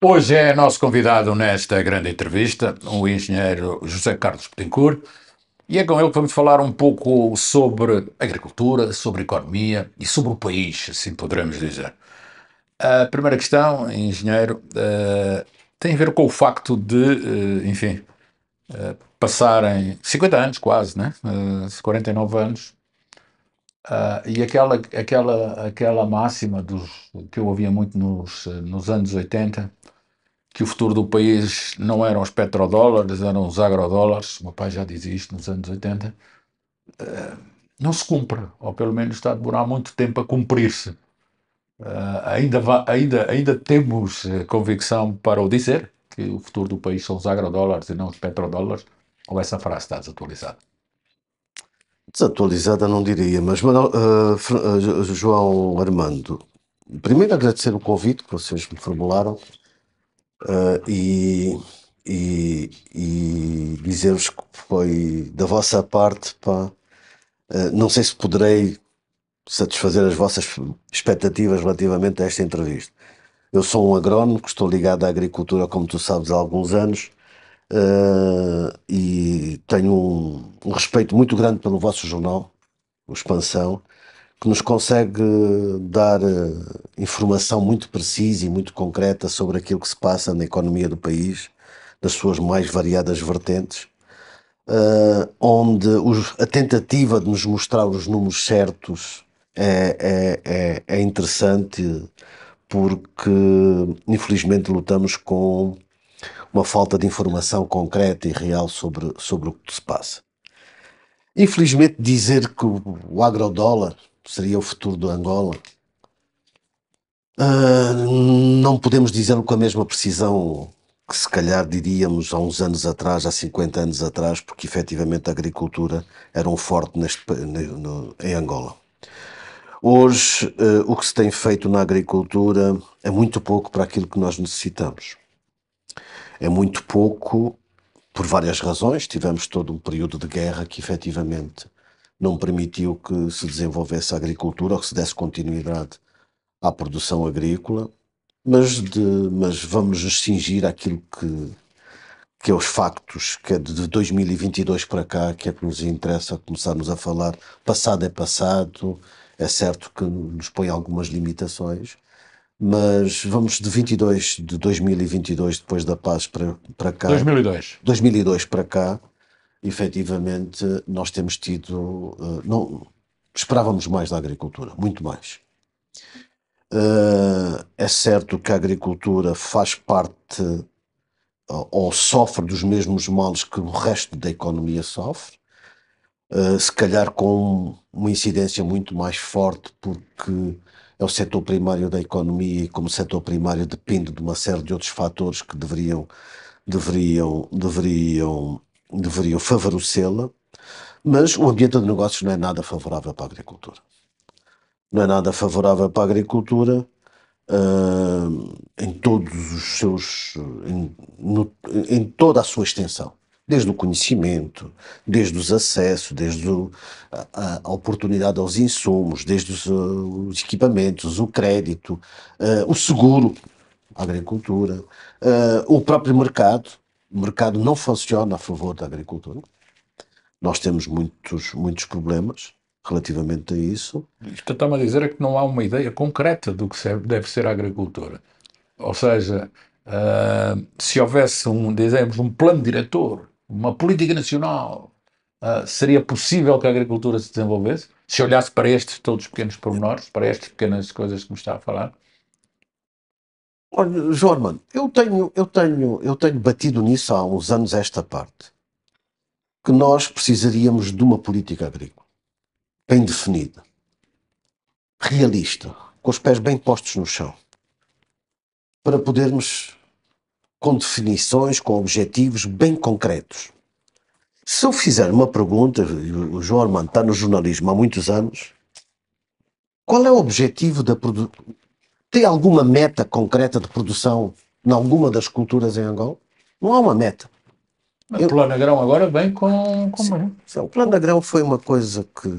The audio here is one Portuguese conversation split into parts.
Hoje é nosso convidado nesta grande entrevista, o engenheiro José Carlos Betancourt, e é com ele que vamos falar um pouco sobre agricultura, sobre economia e sobre o país, assim poderemos dizer. A primeira questão, engenheiro, tem a ver com o facto de, enfim, passarem 50 anos quase, né? 49 anos, e aquela máxima que eu ouvia muito nos anos 80, que o futuro do país não eram os petrodólares, eram os agrodólares. O meu pai já dizia isto nos anos 80. Não se cumpre, ou pelo menos está a demorar muito tempo a cumprir-se. Ainda temos convicção para o dizer, que o futuro do país são os agrodólares e não os petrodólares, ou essa frase está desatualizada? Desatualizada não diria, mas João Armando, primeiro agradecer o convite que vocês me formularam, ah, e, e dizer-vos que foi da vossa parte, pá, não sei se poderei satisfazer as vossas expectativas relativamente a esta entrevista. Eu sou um agrónomo que estou ligado à agricultura, como tu sabes, há alguns anos, e tenho um respeito muito grande pelo vosso jornal, o Expansão, que nos consegue dar informação muito precisa e muito concreta sobre aquilo que se passa na economia do país, das suas mais variadas vertentes, onde a tentativa de nos mostrar os números certos é interessante, porque infelizmente lutamos com uma falta de informação concreta e real sobre o que se passa. Infelizmente, dizer que o agrodólar seria o futuro do Angola, não podemos dizê-lo com a mesma precisão que se calhar diríamos há uns anos atrás, há 50 anos atrás, porque efetivamente a agricultura era um forte em Angola. Hoje, o que se tem feito na agricultura é muito pouco para aquilo que nós necessitamos. É muito pouco por várias razões. Tivemos todo um período de guerra que efetivamente não permitiu que se desenvolvesse a agricultura ou que se desse continuidade à produção agrícola, mas vamos nos cingir àquilo que é os factos, que é de 2022 para cá, que é que nos interessa começarmos a falar. Passado é passado, é certo que nos põe algumas limitações, mas vamos de 2022, depois da paz para cá, 2002. 2002 para cá, efetivamente nós temos tido, não, esperávamos mais da agricultura, muito mais. É certo que a agricultura faz parte ou sofre dos mesmos males que o resto da economia sofre, se calhar com uma incidência muito mais forte, porque é o setor primário da economia e como setor primário depende de uma série de outros fatores que deveriam favorecê-la, mas o ambiente de negócios não é nada favorável para a agricultura. Não é nada favorável para a agricultura, em todos os seus, em toda a sua extensão, desde o conhecimento, desde os acessos, desde a oportunidade aos insumos, desde os equipamentos, o crédito, o seguro, a agricultura, o próprio mercado. O mercado não funciona a favor da agricultura. Nós temos muitos problemas relativamente a isso. Isto está-me a dizer é que não há uma ideia concreta do que deve ser a agricultura. Ou seja, se houvesse dizemos, um plano diretor, uma política nacional, seria possível que a agricultura se desenvolvesse? Se olhasse para estes todos os pequenos pormenores, para estas pequenas coisas que me está a falar? Olha, João Armando, eu tenho batido nisso há uns anos esta parte, que nós precisaríamos de uma política agrícola bem definida, realista, com os pés bem postos no chão, para podermos, com definições, com objetivos bem concretos. Se eu fizer uma pergunta, e o João Armando está no jornalismo há muitos anos, qual é o objetivo da produção? Tem alguma meta concreta de produção em alguma das culturas em Angola? Não há uma meta. O plano agrão agora vem com Sim, o plano agrão foi uma coisa que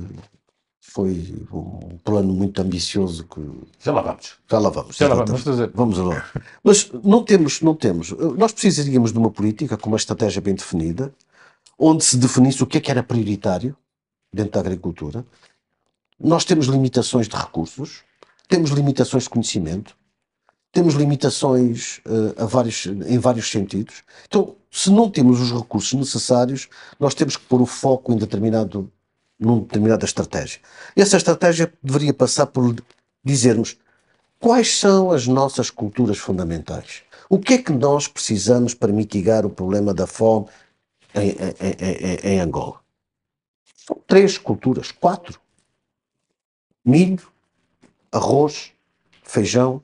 Foi um plano muito ambicioso que Já lá vamos. já lá vamos, Já lá vamos. exatamente. Vamos lá. Mas não temos. Nós precisaríamos de uma política com uma estratégia bem definida, onde se definisse o que era prioritário dentro da agricultura. Nós temos limitações de recursos, temos limitações de conhecimento, temos limitações em vários sentidos. Então, se não temos os recursos necessários, nós temos que pôr o foco numa determinada estratégia. E essa estratégia deveria passar por dizermos quais são as nossas culturas fundamentais. O que é que nós precisamos para mitigar o problema da fome em Angola? São 3 culturas, 4. Milho, arroz, feijão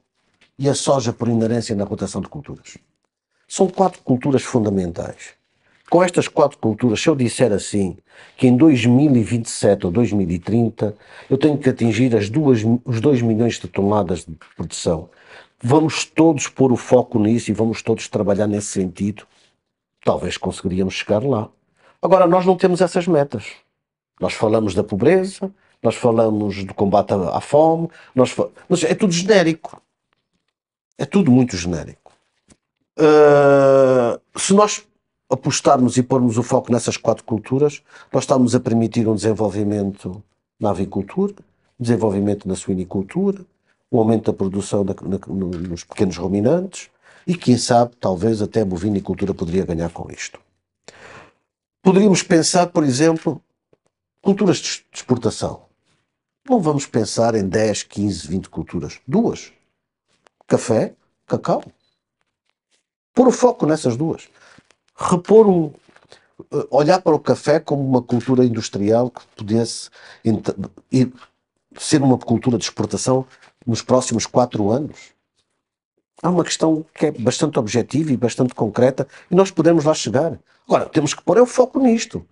e a soja por inerência na rotação de culturas. São 4 culturas fundamentais. Com estas 4 culturas, se eu disser assim, que em 2027 ou 2030 eu tenho que atingir os 2 milhões de toneladas de produção, vamos todos pôr o foco nisso e vamos todos trabalhar nesse sentido, talvez conseguiríamos chegar lá. Agora, nós não temos essas metas. Nós falamos da pobreza, nós falamos do combate à fome, mas é tudo genérico. É tudo muito genérico. Se nós apostarmos e pormos o foco nessas 4 culturas, nós estamos a permitir um desenvolvimento na avicultura, desenvolvimento na suinicultura, um aumento da produção nos pequenos ruminantes e, quem sabe, talvez até a bovinicultura poderia ganhar com isto. Poderíamos pensar, por exemplo, culturas de exportação. Não vamos pensar em 10, 15, 20 culturas. 2. Café, cacau. Pôr o foco nessas 2. Olhar para o café como uma cultura industrial que pudesse ser uma cultura de exportação nos próximos 4 anos. Há uma questão que é bastante objetiva e bastante concreta e nós podemos lá chegar. Agora, temos que pôr o foco nisto.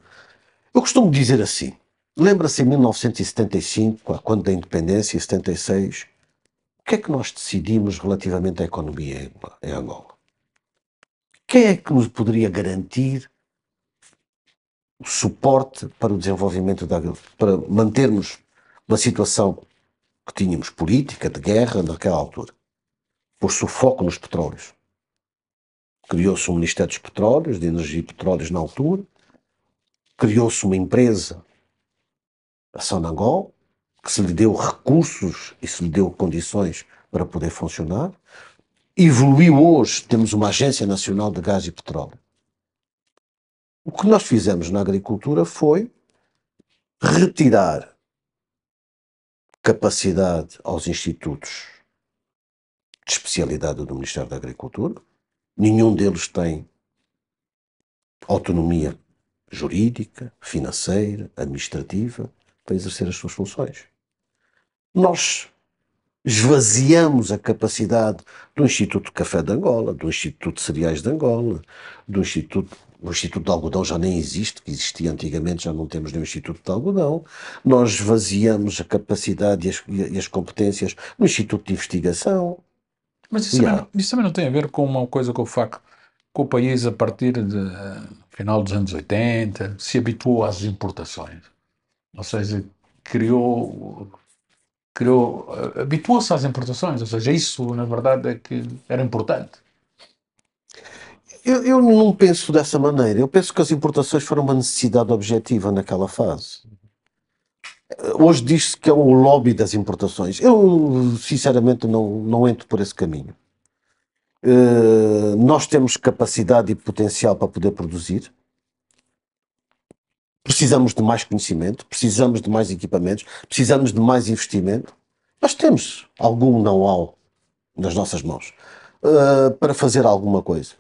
Eu costumo dizer assim, lembra-se em 1975, quando da independência, em 76, o que é que nós decidimos relativamente à economia em Angola? Quem é que nos poderia garantir o suporte para o desenvolvimento para mantermos uma situação que tínhamos política, de guerra, naquela altura? Pôs-se o foco nos petróleos. Criou-se um Ministério dos Petróleos, de Energia e Petróleos na altura. Criou-se uma empresa, a Sonangol, que se lhe deu recursos e se lhe deu condições para poder funcionar. Evoluiu hoje, temos uma Agência Nacional de Gás e Petróleo. O que nós fizemos na agricultura foi retirar capacidade aos institutos de especialidade do Ministério da Agricultura. Nenhum deles tem autonomia jurídica, financeira, administrativa para exercer as suas funções. Nós esvaziamos a capacidade do Instituto de Café de Angola, do Instituto de Cereais de Angola, o Instituto de Algodão já nem existe, que existia antigamente, já não temos nenhum Instituto de Algodão. Nós esvaziamos a capacidade e as competências no Instituto de Investigação. Mas isso também não tem a ver com uma coisa com o facto que o país, a partir de final dos anos 80, se habituou às importações. Ou seja, habituou-se às importações. Ou seja, isso, na verdade, é que era importante. Eu não penso dessa maneira. Eu penso que as importações foram uma necessidade objetiva naquela fase. Hoje diz-se que é o lobby das importações. Eu, sinceramente, não entro por esse caminho. Nós temos capacidade e potencial para poder produzir. Precisamos de mais conhecimento, precisamos de mais equipamentos, precisamos de mais investimento. Nós temos algum know-how nas nossas mãos para fazer alguma coisa.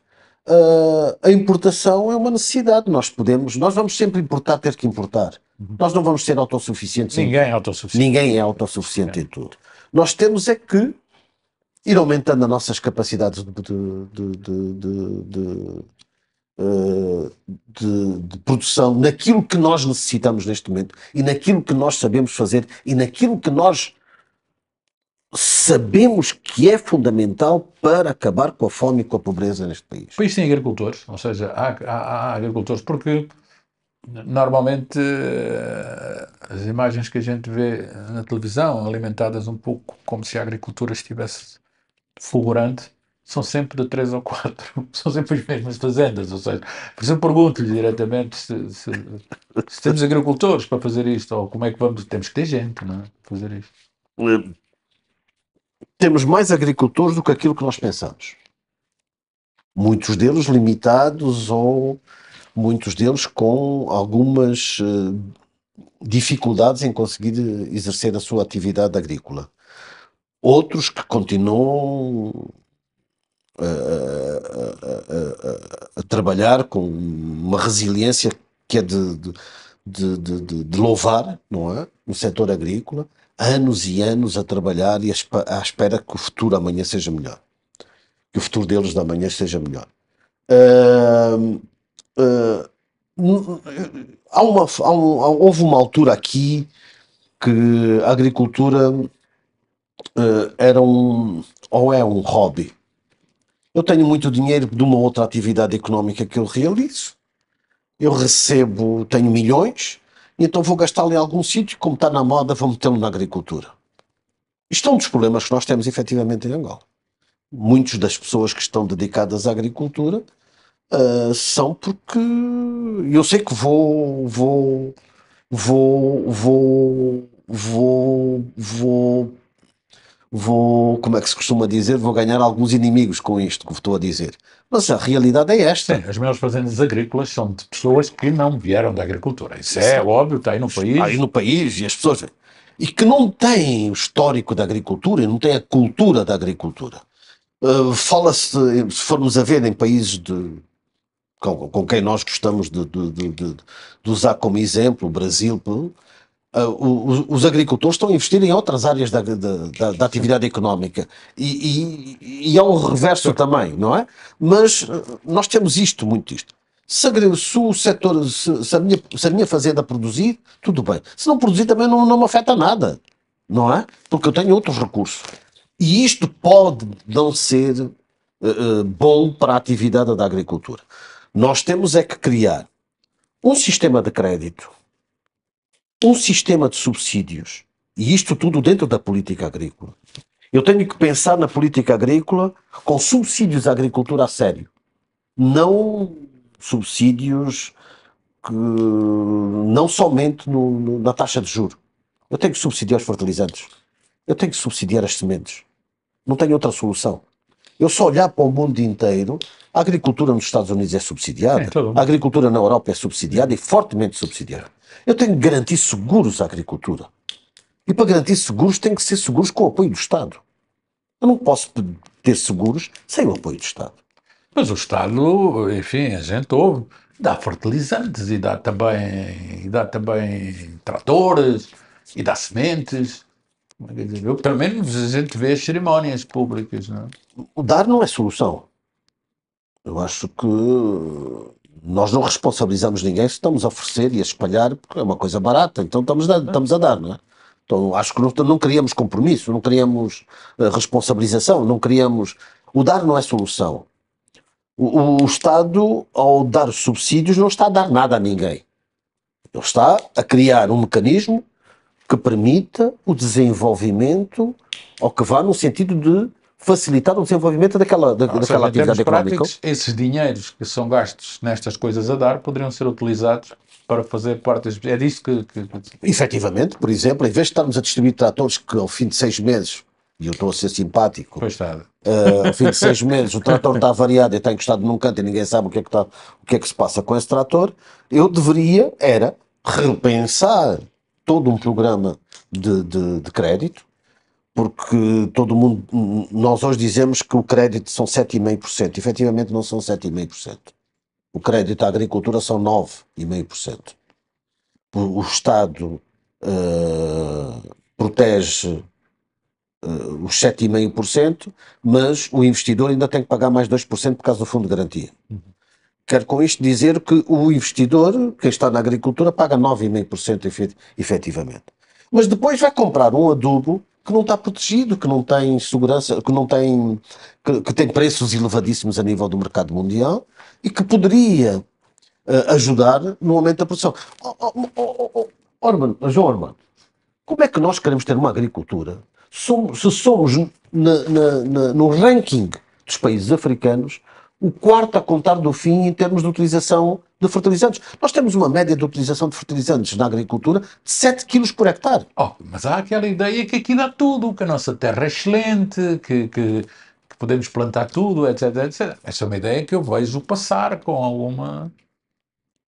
A importação é uma necessidade. Nós vamos sempre importar, ter que importar. Nós não vamos ser autossuficientes. Ninguém é autossuficiente. Ninguém é autossuficiente em tudo. Nós temos é que ir aumentando as nossas capacidades de produção naquilo que nós necessitamos neste momento e naquilo que nós sabemos fazer e naquilo que nós sabemos que é fundamental para acabar com a fome e com a pobreza neste país. O país tem agricultores, ou seja, há agricultores, porque Normalmente, as imagens que a gente vê na televisão, alimentadas um pouco como se a agricultura estivesse fulgurante, são sempre de três ou quatro, são sempre as mesmas fazendas. Ou seja, por isso eu pergunto-lhe diretamente se temos agricultores para fazer isto, ou como é que vamos. Temos que ter gente, não é? Para fazer isto. Temos mais agricultores do que aquilo que nós pensamos. Muitos deles limitados ou muitos deles com algumas dificuldades em conseguir exercer a sua atividade agrícola. Outros que continuam a trabalhar com uma resiliência que é de louvar, não é? No setor agrícola, anos e anos a trabalhar e à espera que o futuro amanhã seja melhor. Que o futuro deles da manhã seja melhor. Uh, uh, houve uma altura aqui que a agricultura era ou é um hobby. Eu tenho muito dinheiro de uma outra atividade económica que eu realizo. Eu recebo, tenho milhões, e então vou gastá-lo em algum sítio, como está na moda, vou metê-lo na agricultura. Isto é um dos problemas que nós temos efetivamente em Angola. Muitas das pessoas que estão dedicadas à agricultura são porque eu sei que como é que se costuma dizer, vou ganhar alguns inimigos com isto que estou a dizer. Mas a realidade é esta. Sim, as maiores fazendas agrícolas são de pessoas que não vieram da agricultura. Isso é óbvio, está aí no Aí país. no país e as pessoas. E que não têm o histórico da agricultura e não têm a cultura da agricultura. Fala-se, se formos a ver em países com quem nós gostamos de usar como exemplo, o Brasil, os agricultores estão a investir em outras áreas da atividade económica e é o reverso também, não é? Mas nós temos muito isto. Se o setor, se a minha fazenda produzir, tudo bem. Se não produzir também não me afeta nada, não é? Porque eu tenho outros recursos. E isto pode não ser bom para a atividade da agricultura. Nós temos é que criar um sistema de crédito, um sistema de subsídios, e isto tudo dentro da política agrícola. Eu tenho que pensar na política agrícola com subsídios à agricultura a sério. Não subsídios que não somente na taxa de juro. Eu tenho que subsidiar os fertilizantes. Eu tenho que subsidiar as sementes. Não tenho outra solução. Eu só olhar para o mundo inteiro, a agricultura nos Estados Unidos é subsidiada, a agricultura na Europa é subsidiada e fortemente subsidiada. Eu tenho que garantir seguros à agricultura. E para garantir seguros tem que ser seguros com o apoio do Estado. Eu não posso ter seguros sem o apoio do Estado. Mas o Estado, enfim, a gente ouve, dá fertilizantes e dá também tratores e dá sementes. Quer dizer, pelo menos a gente vê as cerimónias públicas, não é? O dar não é solução. Eu acho que nós não responsabilizamos ninguém se estamos a oferecer e a espalhar, porque é uma coisa barata, então estamos a dar, não é? Então acho que não queríamos compromisso, não queríamos responsabilização, não queríamos. O dar não é solução. O Estado, ao dar subsídios, não está a dar nada a ninguém. Ele está a criar um mecanismo que permita o desenvolvimento, ou que vá no sentido de facilitar o desenvolvimento daquela atividade económica. Práticos, esses dinheiros que são gastos nestas coisas a dar poderiam ser utilizados para fazer parte das... É disso que... Efetivamente, por exemplo, em vez de estarmos a distribuir tratores que ao fim de 6 meses, e eu estou a ser simpático, Pois está. ao fim de 6 meses o trator está variado e está encostado num canto e ninguém sabe o que é que se passa com esse trator, eu deveria era repensar todo um programa de crédito, porque todo mundo, nós hoje dizemos que o crédito são 7,5%, efetivamente não são 7,5%. O crédito à agricultura são 9,5%. O Estado protege os 7,5%, mas o investidor ainda tem que pagar mais 2% por causa do fundo de garantia. Quero com isto dizer que o investidor, quem está na agricultura, paga 9,5% efetivamente. Mas depois vai comprar um adubo que não está protegido, que não tem segurança, que tem preços elevadíssimos a nível do mercado mundial e que poderia ajudar no aumento da produção. João Armando, como é que nós queremos ter uma agricultura se somos no ranking dos países africanos o quarto a contar do fim em termos de utilização de fertilizantes? Nós temos uma média de utilização de fertilizantes na agricultura de 7 quilos por hectare. Oh, mas há aquela ideia que aqui dá tudo, que a nossa terra é excelente, que podemos plantar tudo, etc, etc. Essa é uma ideia que eu vejo passar com alguma...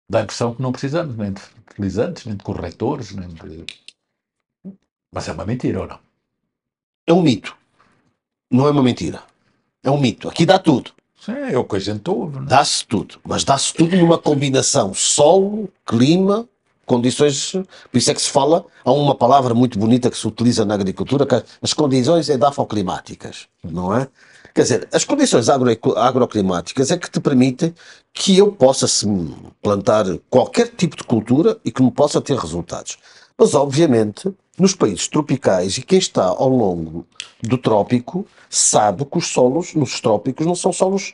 Dá a impressão que não precisamos nem de fertilizantes, nem de corretores, nem de... Mas é uma mentira, ou não? É um mito. Não é uma mentira. É um mito. Aqui dá tudo. Sim, é o que a gente ouve, não é? Dá-se tudo. Mas dá-se tudo numa combinação solo, clima, condições. Por isso é que se fala, há uma palavra muito bonita que se utiliza na agricultura, que as condições edafoclimáticas, não é? Quer dizer, as condições agroclimáticas é que te permitem que eu possa plantar qualquer tipo de cultura e que me possa ter resultados. Mas, obviamente, nos países tropicais, e quem está ao longo do trópico sabe que os solos nos trópicos não são solos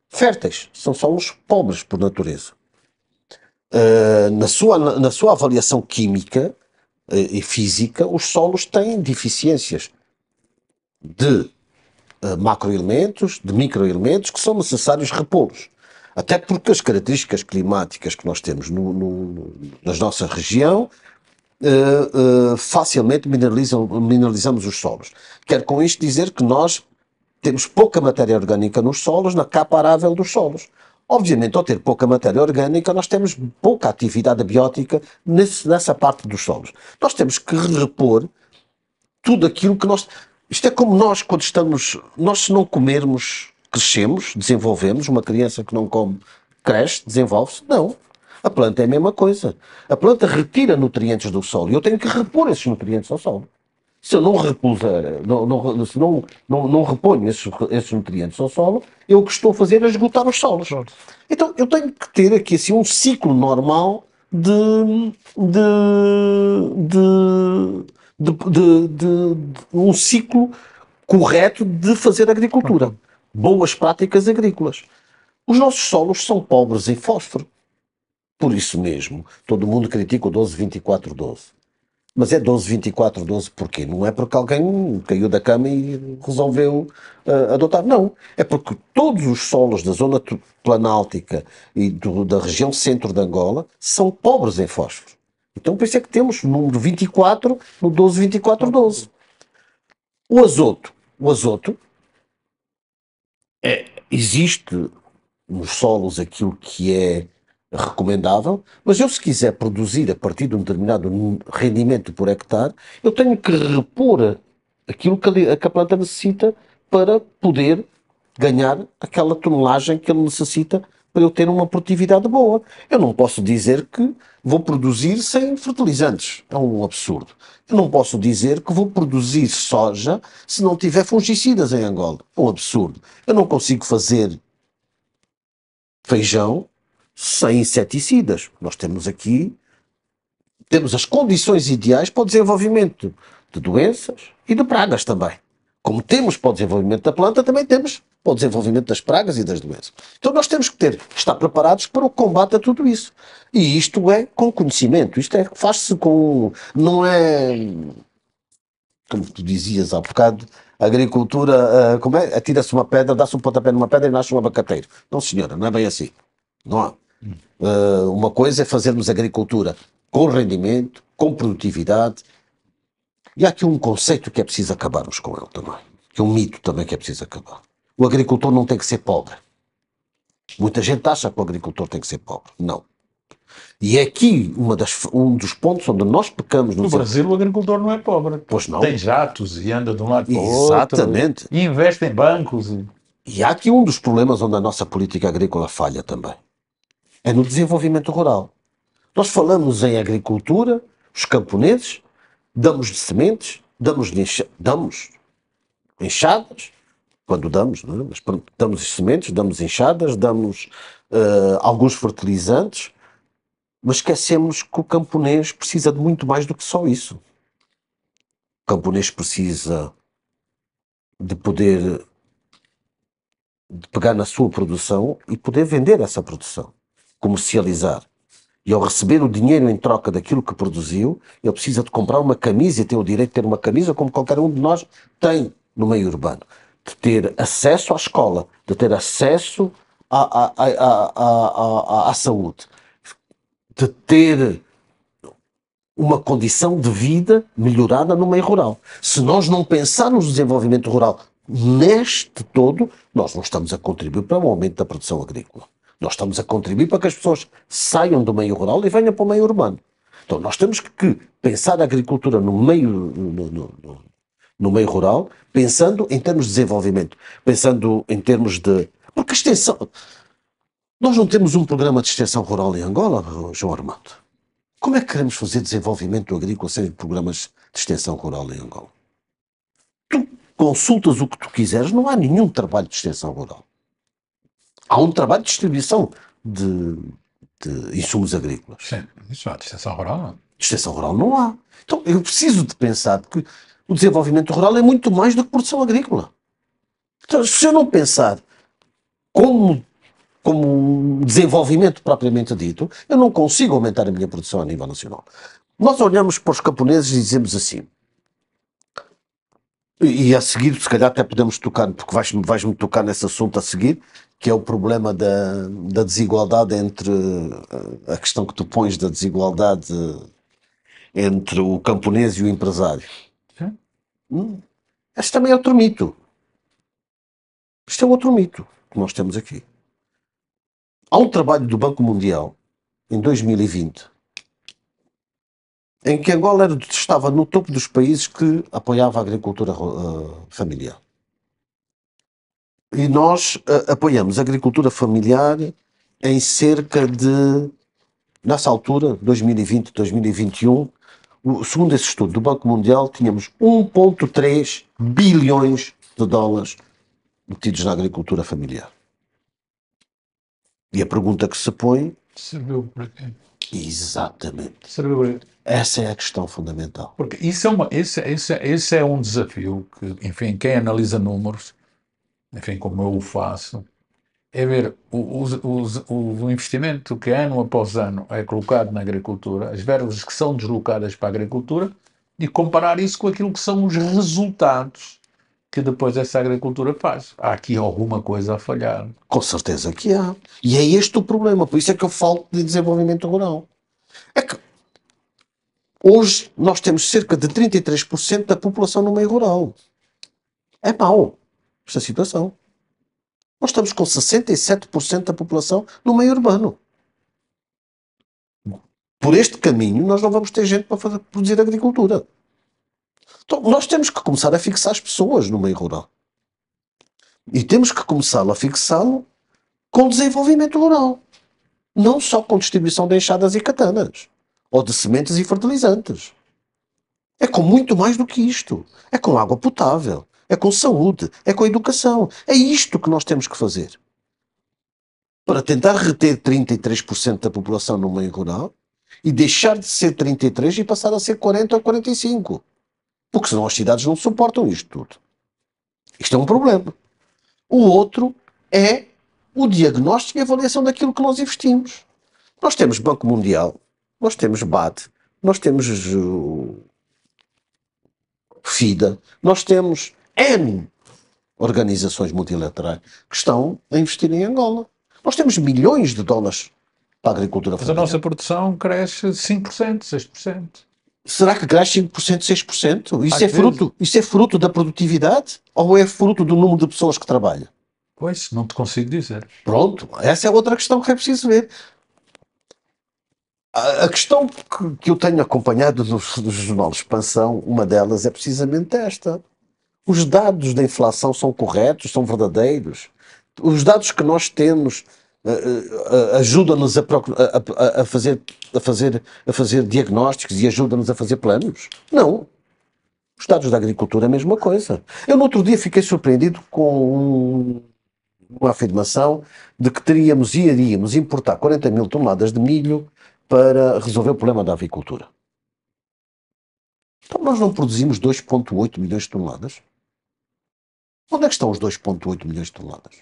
férteis, são solos pobres por natureza. Na sua avaliação química e física, os solos têm deficiências de macroelementos, de microelementos que são necessários repô-los. Até porque as características climáticas que nós temos na nossa região facilmente mineralizamos os solos. Quero com isto dizer que nós temos pouca matéria orgânica nos solos, na capa arável dos solos. Obviamente, ao ter pouca matéria orgânica, nós temos pouca atividade biótica nessa parte dos solos. Nós temos que repor tudo aquilo que nós... Isto é como nós, quando estamos... Nós, se não comermos, crescemos, desenvolvemos. Uma criança que não come, cresce, desenvolve-se. Não. A planta é a mesma coisa. A planta retira nutrientes do solo e eu tenho que repor esses nutrientes ao solo. Se eu não repuser, se não reponho esses nutrientes ao solo, eu o que estou a fazer é esgotar os solos. Então eu tenho que ter aqui assim um ciclo normal um ciclo correto de fazer agricultura. Boas práticas agrícolas. Os nossos solos são pobres em fósforo. Por isso mesmo, todo mundo critica o 12-24-12. Mas é 12-24-12 porquê? Não é porque alguém caiu da cama e resolveu adotar. Não. É porque todos os solos da zona planáltica e da região centro de Angola são pobres em fósforo. Então por isso é que temos o número 24 no 12-24-12. O azoto. O azoto existe nos solos aquilo que é recomendável, mas eu se quiser produzir a partir de um determinado rendimento por hectare, eu tenho que repor aquilo que a planta necessita para poder ganhar aquela tonelagem que ele necessita para eu ter uma produtividade boa. Eu não posso dizer que vou produzir sem fertilizantes. É um absurdo. Eu não posso dizer que vou produzir soja se não tiver fungicidas em Angola. É um absurdo. Eu não consigo fazer feijão sem inseticidas. Nós temos as condições ideais para o desenvolvimento de doenças e de pragas também. Como temos para o desenvolvimento da planta, também temos para o desenvolvimento das pragas e das doenças. Então nós temos que estar preparados para o combate a tudo isso. E isto é com conhecimento, faz-se com... Não é... Como tu dizias há bocado, a agricultura, como é? Atira-se uma pedra, dá-se um pontapé numa pedra e nasce um abacateiro. Não, senhora, não é bem assim. Não há. Uma coisa é fazermos agricultura com rendimento, com produtividade. E há aqui um conceito que é preciso acabarmos com ele também. Que é um mito também que é preciso acabar. O agricultor não tem que ser pobre. Muita gente acha que o agricultor tem que ser pobre. Não. E é aqui um dos pontos onde nós pecamos. No Brasil o agricultor não é pobre. Pois não. Tem jatos e anda de um lado para o outro. Exatamente. E investe em bancos. E há aqui um dos problemas onde a nossa política agrícola falha também. É no desenvolvimento rural. Nós falamos em agricultura, os camponeses, damos de sementes, damos enxadas, quando damos, não é? Mas damos sementes, damos enxadas, damos alguns fertilizantes, mas esquecemos que o camponês precisa de muito mais do que só isso. O camponês precisa de poder de pegar na sua produção e poder vender essa produção. comercializar e ao receber o dinheiro em troca daquilo que produziu, ele precisa de comprar uma camisa e tem o direito de ter uma camisa como qualquer um de nós tem no meio urbano. De ter acesso à escola, de ter acesso à saúde, de ter uma condição de vida melhorada no meio rural. Se nós não pensarmos no desenvolvimento rural neste todo, nós não estamos a contribuir para o aumento da produção agrícola. Nós estamos a contribuir para que as pessoas saiam do meio rural e venham para o meio urbano. Então nós temos que pensar a agricultura no meio rural, pensando em termos de desenvolvimento, pensando em termos de... Porque a extensão... Nós não temos um programa de extensão rural em Angola, João Armando. Como é que queremos fazer desenvolvimento agrícola sem programas de extensão rural em Angola? Tu consultas o que tu quiseres, não há nenhum trabalho de extensão rural. Há um trabalho de distribuição de insumos agrícolas. Sim, isso há de extensão rural. De extensão rural não há. Então eu preciso de pensar que o desenvolvimento rural é muito mais do que produção agrícola. Então, se eu não pensar como desenvolvimento propriamente dito, eu não consigo aumentar a minha produção a nível nacional. Nós olhamos para os camponeses e dizemos assim, e a seguir, se calhar até podemos tocar, porque vais-me tocar nesse assunto a seguir, que é o problema da desigualdade entre, a questão que tu pões da desigualdade entre o camponês e o empresário. Sim. Este também é outro mito. Isto é outro mito que nós temos aqui. Há um trabalho do Banco Mundial, em 2020, em que Angola estava no topo dos países que apoiava a agricultura familiar. E nós apoiamos a agricultura familiar em cerca de, nessa altura, 2020, 2021, segundo esse estudo do Banco Mundial, tínhamos 1,3 bilhões de dólares metidos na agricultura familiar. E a pergunta que se põe... Serviu para quê? Exatamente. Serviu para... Essa é a questão fundamental. Porque esse é um desafio que, enfim, quem analisa números, enfim, como eu o faço, é ver o investimento que ano após ano é colocado na agricultura, as verbas que são deslocadas para a agricultura, e comparar isso com aquilo que são os resultados que depois essa agricultura faz. Há aqui alguma coisa a falhar. Com certeza que há. E é este o problema. Por isso é que eu falo de desenvolvimento rural. É que hoje nós temos cerca de 33% da população no meio rural. É mau esta situação. Nós estamos com 67% da população no meio urbano. Por este caminho, nós não vamos ter gente para produzir agricultura. Então, nós temos que começar a fixar as pessoas no meio rural. E temos que começar a fixá-lo com desenvolvimento rural. Não só com distribuição de enxadas e katanas. Ou de sementes e fertilizantes. É com muito mais do que isto. É com água potável. É com saúde. É com educação. É isto que nós temos que fazer. Para tentar reter 33% da população no meio rural e deixar de ser 33% e passar a ser 40% ou 45%. Porque senão as cidades não suportam isto tudo. Isto é um problema. O outro é o diagnóstico e avaliação daquilo que nós investimos. Nós temos Banco Mundial, nós temos BAD, nós temos FIDA, nós temos N organizações multilaterais que estão a investir em Angola. Nós temos milhões de dólares para a agricultura Mas a familiar. nossa produção cresce 5%, 6%. Será que cresce 5%, 6%? Às vezes. Isso é fruto da produtividade ou é fruto do número de pessoas que trabalham? Pois, não te consigo dizer. Pronto, essa é outra questão que é preciso ver. A questão que eu tenho acompanhado no jornal Expansão, uma delas é precisamente esta. Os dados da inflação são corretos, são verdadeiros. Os dados que nós temos ajudam-nos a fazer diagnósticos e ajudam-nos a fazer planos? Não. Os dados da agricultura é a mesma coisa. Eu no outro dia fiquei surpreendido com uma afirmação de que iríamos importar 40 mil toneladas de milho para resolver o problema da avicultura. Então nós não produzimos 2,8 milhões de toneladas? Onde é que estão os 2,8 milhões de toneladas?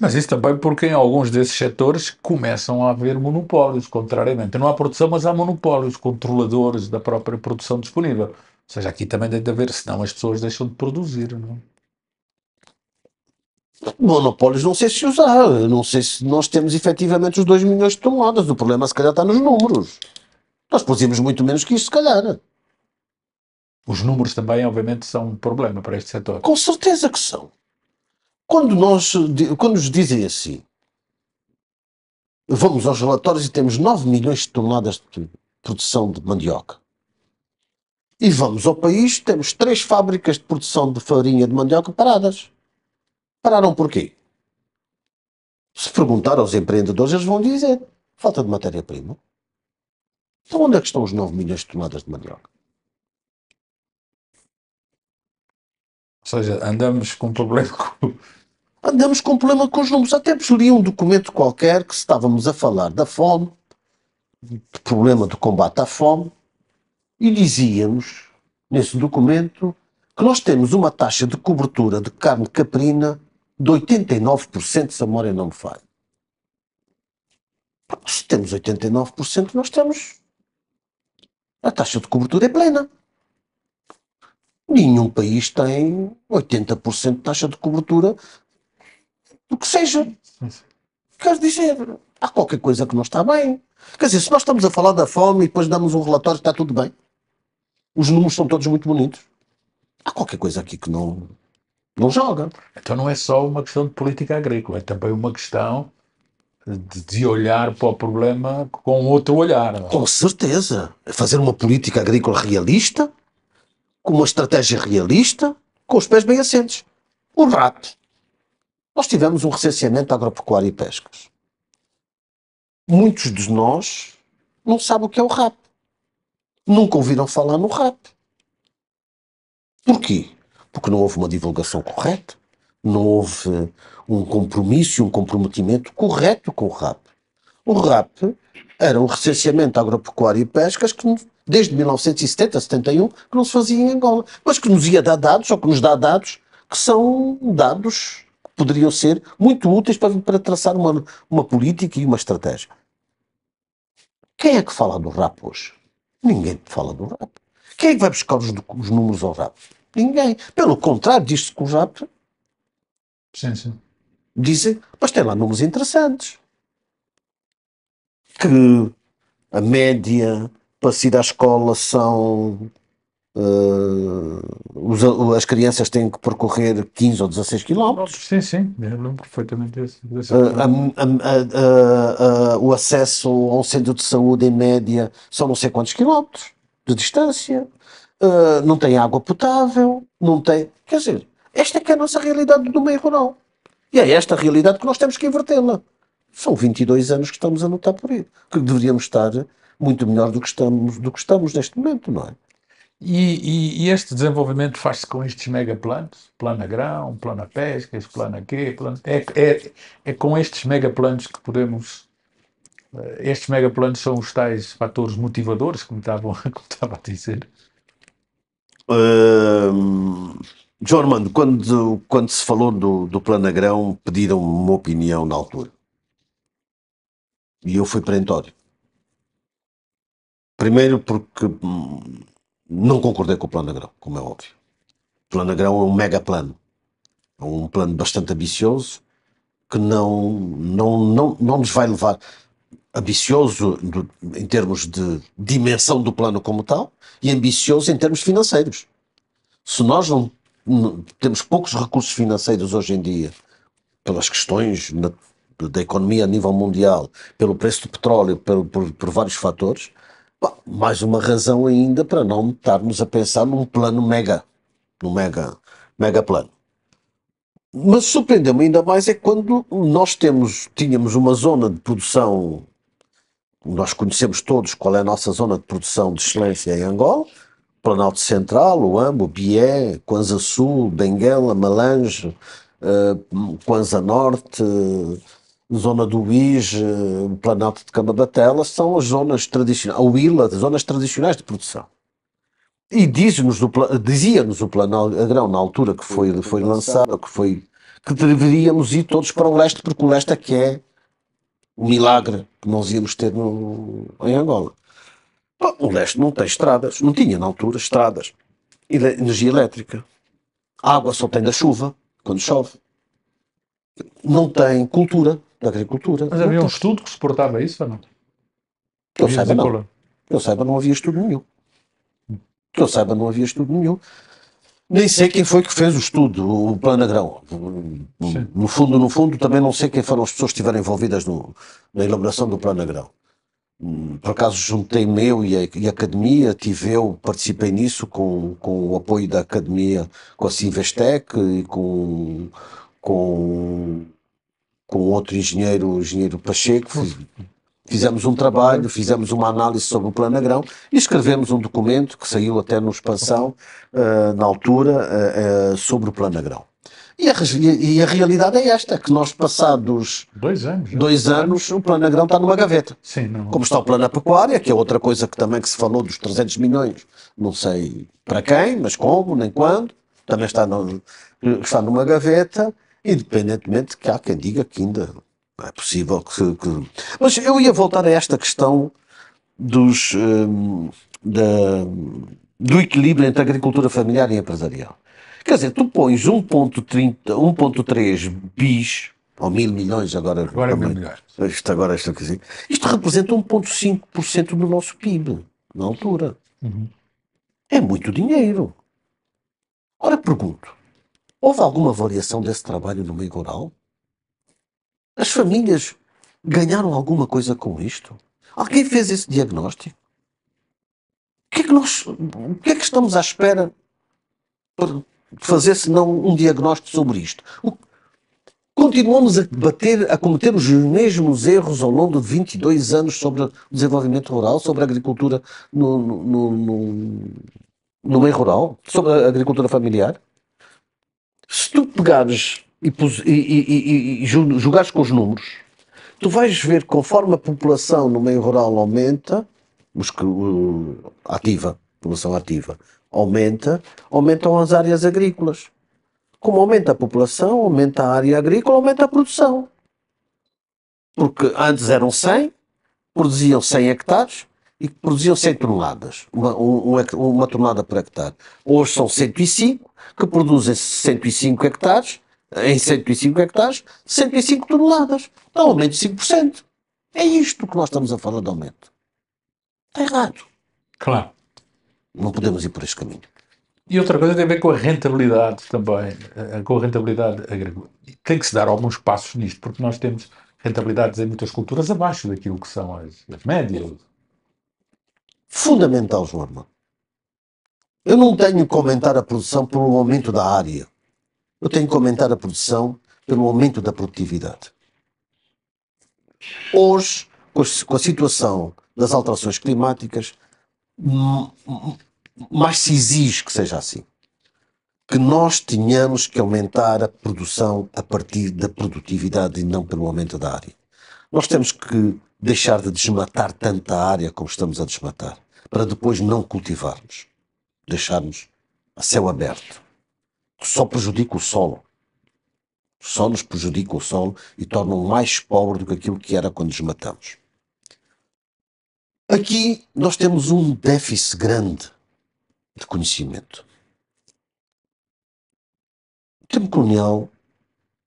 Mas isso também porque em alguns desses setores começam a haver monopólios, contrariamente. Não há produção, mas há monopólios, controladores da própria produção disponível. Ou seja, aqui também tem de haver, senão as pessoas deixam de produzir, não é? Monopólios não sei se usar, não sei se nós temos efetivamente os 2 milhões de toneladas, o problema se calhar está nos números. Nós produzimos muito menos que isso, se calhar. Os números também, obviamente, são um problema para este setor. Com certeza que são. Quando nos dizem assim, vamos aos relatórios e temos 9 milhões de toneladas de produção de mandioca. E vamos ao país, temos 3 fábricas de produção de farinha de mandioca paradas. Pararam porquê? Se perguntar aos empreendedores, eles vão dizer, falta de matéria-prima. Então onde é que estão os 9 milhões de toneladas de mandioca? Ou seja, andamos com um problema com... Andamos com um problema com os números. Até li um documento qualquer que estávamos a falar da fome, do problema do combate à fome, e dizíamos, nesse documento, que nós temos uma taxa de cobertura de carne caprina de 89%, se a memória não me falha. Se temos 89%, nós temos... A taxa de cobertura é plena. Nenhum país tem 80% de taxa de cobertura do que seja. Quer dizer, há qualquer coisa que não está bem. Quer dizer, se nós estamos a falar da fome e depois damos um relatório, está tudo bem. Os números são todos muito bonitos. Há qualquer coisa aqui que não joga. Então não é só uma questão de política agrícola, é também uma questão de olhar para o problema com outro olhar. Não é? Com certeza. Fazer uma política agrícola realista, com uma estratégia realista, com os pés bem assentes. O RAP. Nós tivemos um recenseamento agropecuário e pescas. Muitos de nós não sabem o que é o RAP. Nunca ouviram falar no RAP. Porquê? Porque não houve uma divulgação correta, não houve um compromisso e um comprometimento correto com o RAP. O RAP era um recenseamento agropecuário e pescas que desde 1970, 71, que não se fazia em Angola, mas que nos ia dar dados, ou que nos dá dados, que são dados que poderiam ser muito úteis para traçar uma política e uma estratégia. Quem é que fala do RAP hoje? Ninguém fala do RAP. Quem é que vai buscar os números ao RAP? Ninguém. Pelo contrário, diz-se que o RAP Sim, sim. dizem, mas tem lá números interessantes. Que a média para se ir à escola são. As crianças têm que percorrer 15 ou 16 quilómetros. Sim, sim, eu lembro perfeitamente desse Uh, argumento. o acesso a um centro de saúde, em média, são não sei quantos quilómetros de distância. Não tem água potável, não tem. Quer dizer, esta é que é a nossa realidade do meio rural. E é esta realidade que nós temos que invertê-la. São 22 anos que estamos a lutar por isso. Que deveríamos estar muito melhor do que estamos neste momento, não é? E este desenvolvimento faz-se com estes megaplanos? Plano agrão, plano a pescas, plano a quê? É com estes megaplanos que podemos. Estes megaplanos são os tais fatores motivadores, como como estava a dizer. João Armando, quando se falou do Plano Agrão, pediram-me uma opinião na altura. E eu fui perentório. Primeiro porque não concordei com o Plano Agrão, como é óbvio. O Plano Agrão é um mega plano. É um plano bastante ambicioso que não nos vai levar ambicioso em termos de dimensão do plano como tal e ambicioso em termos financeiros. Se nós não temos poucos recursos financeiros hoje em dia, pelas questões da economia a nível mundial, pelo preço do petróleo, por vários fatores, mais uma razão ainda para não estarmos a pensar num plano num mega plano. Mas surpreendeu-me ainda mais é quando nós tínhamos uma zona de produção, nós conhecemos todos qual é a nossa zona de produção de excelência em Angola, Planalto Central, o Ambo, Bié, Kwanza Sul, Benguela, Malange, Kwanza Norte, Zona do Uís, Planalto de Camabatela, são as zonas tradicionais, a Huila, as zonas tradicionais de produção. E dizia-nos o Plano Agrão, na altura que foi lançado, que foi que deveríamos ir todos para o leste, porque o leste é que é o milagre que nós íamos ter em Angola. Pá, o leste não tem estradas, não tinha na altura estradas, energia elétrica, a água só tem da chuva, quando chove, não tem cultura, da agricultura, Mas não havia um tem. estudo que suportava isso ou não? Que eu Havia saiba, não. desencola. Que eu saiba, não havia estudo nenhum. Que eu saiba, não havia estudo nenhum. Nem sei quem foi que fez o estudo, o Plano Agrão. Sim. No fundo, também não sei quem foram as pessoas que estiveram envolvidas na elaboração do Plano Agrão. Por acaso juntei-me eu e a Academia, participei nisso com o apoio da Academia, com a Sinvestec e com, com outro engenheiro, o engenheiro Pacheco. Fizemos um trabalho, fizemos uma análise sobre o Plano Agrão e escrevemos um documento que saiu até no Expansão, na altura, sobre o Plano Agrão. E a realidade é esta, que nós passados 2 anos já. 2 anos o Plano Agrão está numa gaveta. Sim, não. Como está o Plano Pecuária, que é outra coisa que também que se falou dos 300 milhões, não sei para quem, mas como, nem quando, também está numa gaveta, independentemente que há quem diga que ainda não é possível Mas eu ia voltar a esta questão dos, da- do equilíbrio entre agricultura familiar e empresarial. Quer dizer, tu pões 1,30, 1,3 bis, ou 1.000 milhões agora Agora é mil também. milhões. Isto quer dizer, isto representa 1,5% do nosso PIB, na altura. É muito dinheiro. Ora, pergunto, houve alguma variação desse trabalho no meio rural? As famílias ganharam alguma coisa com isto? Alguém fez esse diagnóstico? O que é que estamos à espera para fazer senão um diagnóstico sobre isto? Continuamos a cometer os mesmos erros ao longo de 22 anos sobre o desenvolvimento rural, sobre a agricultura no meio rural, sobre a agricultura familiar. Se tu pegares e jogares com os números, tu vais ver que conforme a população no meio rural aumenta, ativa, população ativa, aumentam as áreas agrícolas. Como aumenta a população, aumenta a área agrícola, aumenta a produção. Porque antes eram 100, produziam 100 hectares e produziam 100 toneladas, uma tonelada por hectare. Hoje são 105, que produzem 105 hectares, em 105 hectares, 105 toneladas. Dá um aumento de 5%. É isto que nós estamos a falar de aumento. Está errado. Claro. Não podemos ir por este caminho. E outra coisa tem a ver com a rentabilidade também, com a rentabilidade agrícola. Tem que se dar alguns passos nisto, porque nós temos rentabilidades em muitas culturas abaixo daquilo que são as médias. Fundamental, João Armando. Eu não tenho que aumentar a produção pelo aumento da área. Eu tenho que aumentar a produção pelo aumento da produtividade. Hoje, com a situação das alterações climáticas, mais se exige que seja assim. Que nós tenhamos que aumentar a produção a partir da produtividade e não pelo aumento da área. Nós temos que deixar de desmatar tanta área como estamos a desmatar, para depois não cultivarmos, deixarmos a céu aberto, que só prejudica o solo. Só nos prejudica o solo e torna-o mais pobre do que aquilo que era quando desmatamos. Aqui nós temos um déficit grande de conhecimento. No tempo colonial,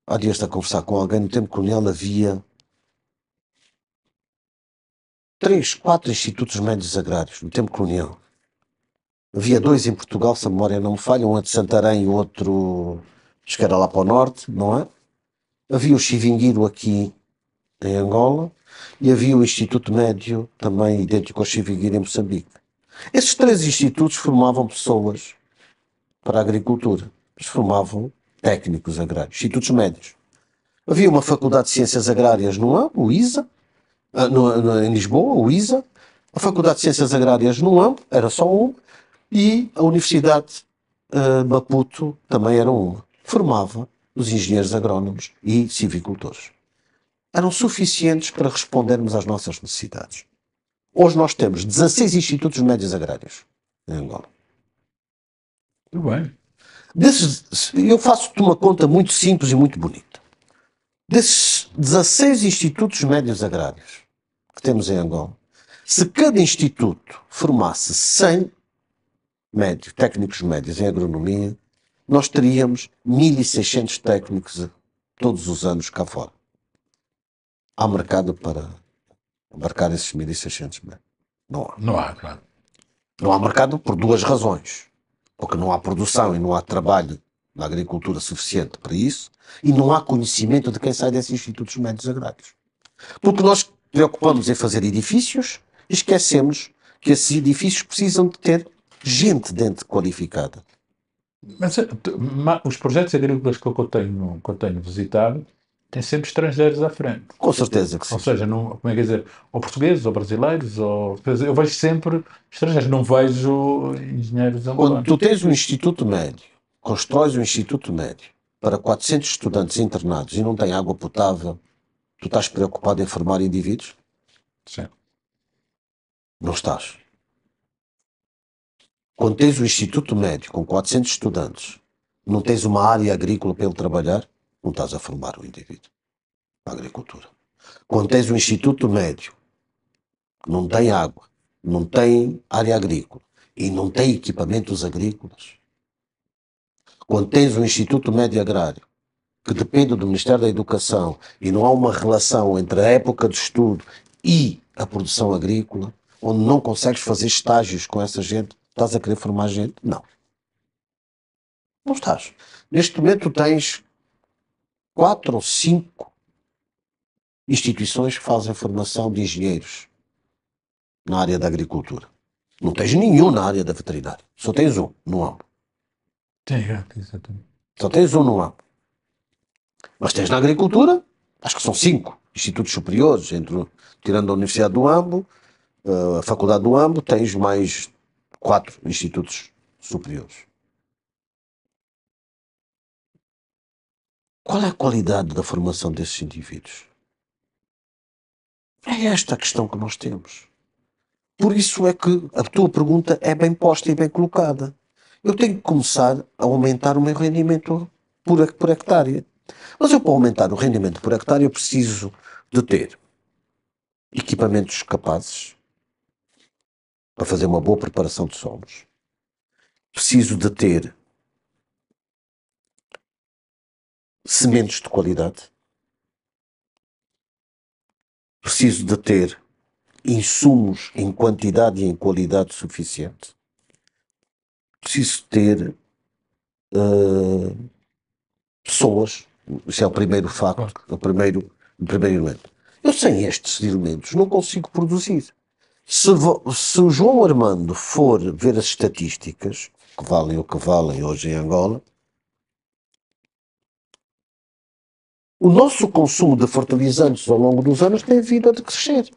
há dias de a conversar com alguém, no tempo colonial havia 3, 4 institutos médios agrários, no tempo colonial. Havia 2 em Portugal, se a memória não me falha, um de Santarém e o outro, acho que era lá para o norte, não é? Havia o Chivinguiro aqui em Angola e havia o Instituto Médio, também idêntico ao Chivinguiro em Moçambique. Esses 3 institutos formavam pessoas para a agricultura, mas formavam técnicos agrários, institutos médios. Havia uma Faculdade de Ciências Agrárias no AM, o ISA, em Lisboa, o ISA, a Faculdade de Ciências Agrárias no AM, era só uma, e a Universidade de Maputo também era uma. Formava os engenheiros agrónomos e civicultores. Eram suficientes para respondermos às nossas necessidades. Hoje nós temos 16 institutos médios agrários em Angola. Tudo bem. Eu faço-te uma conta muito simples e muito bonita. Desses 16 institutos médios agrários que temos em Angola, se cada instituto formasse 100 técnicos médios em agronomia, nós teríamos 1.600 técnicos todos os anos cá fora. Há mercado para abarcar esses 1.600 médicos? Não há. Não há, claro. Não há mercado por duas razões. Porque não há produção e não há trabalho na agricultura suficiente para isso, e não há conhecimento de quem sai desses institutos médios agrários. Porque nós preocupamos em fazer edifícios e esquecemos que esses edifícios precisam de ter gente dentro qualificada. Mas os projetos agrícolas que eu tenho visitado têm sempre estrangeiros à frente. Com certeza que Ou sim. seja, não, como é que é dizer, ou portugueses, ou brasileiros, ou, quer dizer, eu vejo sempre estrangeiros, não vejo engenheiros Quando angolanos. tu tens um instituto médio, constróis um instituto médio para 400 estudantes internados e não tem água potável, tu estás preocupado em formar indivíduos? Sim. Não estás. Quando tens um instituto médio com 400 estudantes, não tens uma área agrícola para ele trabalhar, não estás a formar o indivíduo para a agricultura. Quando tens um instituto médio que não tem água, não tem área agrícola e não tem equipamentos agrícolas, quando tens um instituto médio agrário que depende do Ministério da Educação e não há uma relação entre a época de estudo e a produção agrícola, onde não consegues fazer estágios com essa gente, estás a querer formar gente? Não. Não estás. Neste momento tens 4 ou 5 instituições que fazem formação de engenheiros na área da agricultura. Não tens nenhum na área da veterinária. Só tens um no AMP. Sim, exatamente. Só tens um no AMP. Mas tens na agricultura, acho que são 5 institutos superiores, tirando a Universidade do Ambo, a Faculdade do Ambo, tens mais 4 institutos superiores. Qual é a qualidade da formação desses indivíduos? É esta a questão que nós temos. Por isso é que a tua pergunta é bem posta e bem colocada. Eu tenho que começar a aumentar o meu rendimento por hectare. Mas eu, para aumentar o rendimento por hectare, eu preciso de ter equipamentos capazes para fazer uma boa preparação de solos. Preciso de ter sementes de qualidade. Preciso de ter insumos em quantidade e em qualidade suficiente. Preciso ter pessoas. Isso é o primeiro facto, o primeiro elemento. Eu sem estes elementos não consigo produzir. Se o João Armando for ver as estatísticas, que valem o que valem hoje em Angola, o nosso consumo de fertilizantes ao longo dos anos tem vindo a decrescer.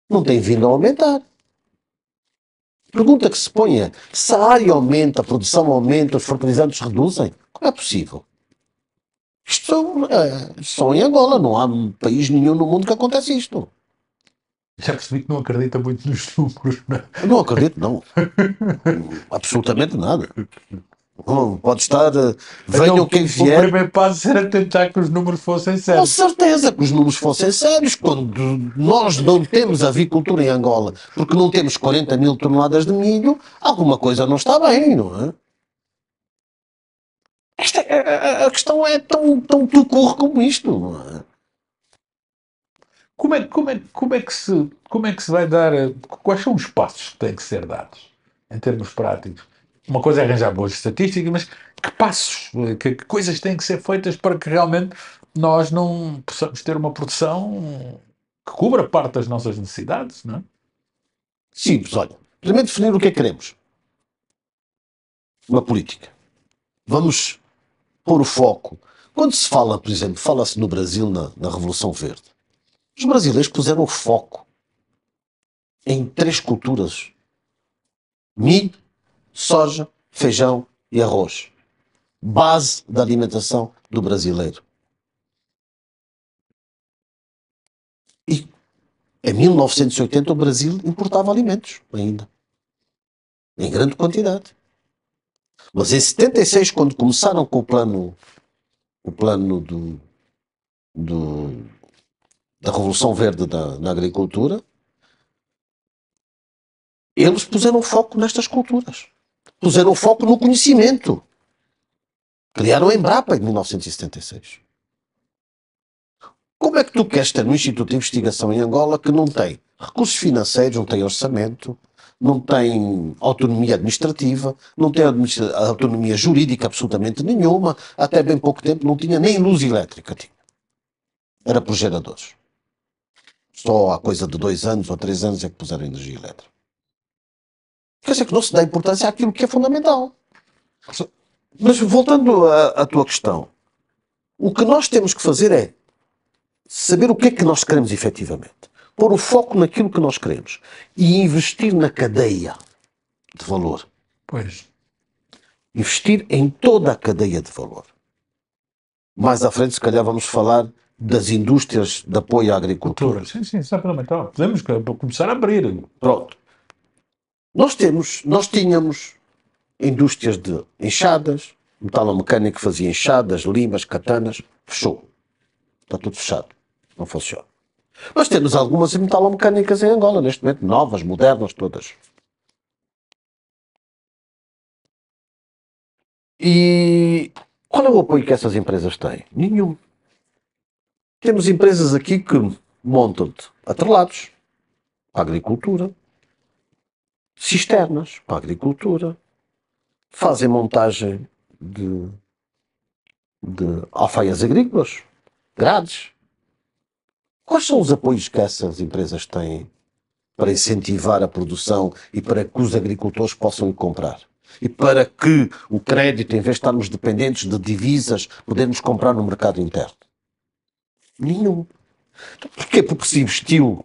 Não tem vindo a aumentar. Pergunta que se ponha, se a área aumenta, a produção aumenta, os fertilizantes reduzem? Como é possível? Isto é só em Angola, não há país nenhum no mundo que acontece isto. Já percebi que não acredita muito nos números, não é? Eu não acredito, não. Absolutamente nada. Não, pode estar, venham Então, quem o vier, primeiro passo era tentar que os números fossem com certos. certeza que os números fossem sérios. Quando nós não temos avicultura em Angola porque não temos 40 mil toneladas de milho, alguma coisa não está bem, não é? A questão é tão tucurro como isto, não é? Como é que se vai dar? Quais são os passos que têm que ser dados em termos práticos? Uma coisa é arranjar boas estatísticas, mas que passos, que coisas têm que ser feitas para que realmente nós não possamos ter uma produção que cubra parte das nossas necessidades, não é? Simples, olha. Primeiro definir o que é que queremos. Uma política. Vamos pôr o foco. Quando se fala, por exemplo, fala-se no Brasil na Revolução Verde. Os brasileiros puseram o foco em 3 culturas: milho, soja, feijão e arroz. Base da alimentação do brasileiro. E em 1980 o Brasil importava alimentos ainda, em grande quantidade. Mas em 76, quando começaram com o plano do- da Revolução Verde na agricultura, eles puseram foco nestas culturas. Puseram foco no conhecimento. Criaram a Embrapa em 1976. Como é que tu queres ter um instituto de investigação em Angola que não tem recursos financeiros, não tem orçamento, não tem autonomia administrativa, não tem autonomia jurídica absolutamente nenhuma, até bem pouco tempo não tinha nem luz elétrica, tinha. Era por geradores. Só há coisa de 2 anos ou 3 anos é que puseram energia elétrica. Quer dizer que não se dá importância àquilo que é fundamental. Mas voltando à tua questão, o que nós temos que fazer é saber o que é que nós queremos efetivamente. Pôr o foco naquilo que nós queremos. E investir na cadeia de valor. Pois. Investir em toda a cadeia de valor. Mais à frente, se calhar, vamos falar das indústrias de apoio à agricultura. Sim, sim, isso é fundamental. Podemos começar a abrir. Pronto. Nós tínhamos indústrias de enxadas, metalomecânico que fazia enxadas, limas, katanas, fechou. Está tudo fechado. Não funciona. Nós temos algumas metalomecânicas em Angola, neste momento, novas, modernas, todas. E qual é o apoio que essas empresas têm? Nenhum. Temos empresas aqui que montam-te atrelados para a agricultura, cisternas para a agricultura, fazem montagem de alfaias agrícolas, grades. Quais são os apoios que essas empresas têm para incentivar a produção e para que os agricultores possam ir comprar? E para que o crédito, em vez de estarmos dependentes de divisas, podermos comprar no mercado interno? Nenhum. Porquê? Porque se investiu,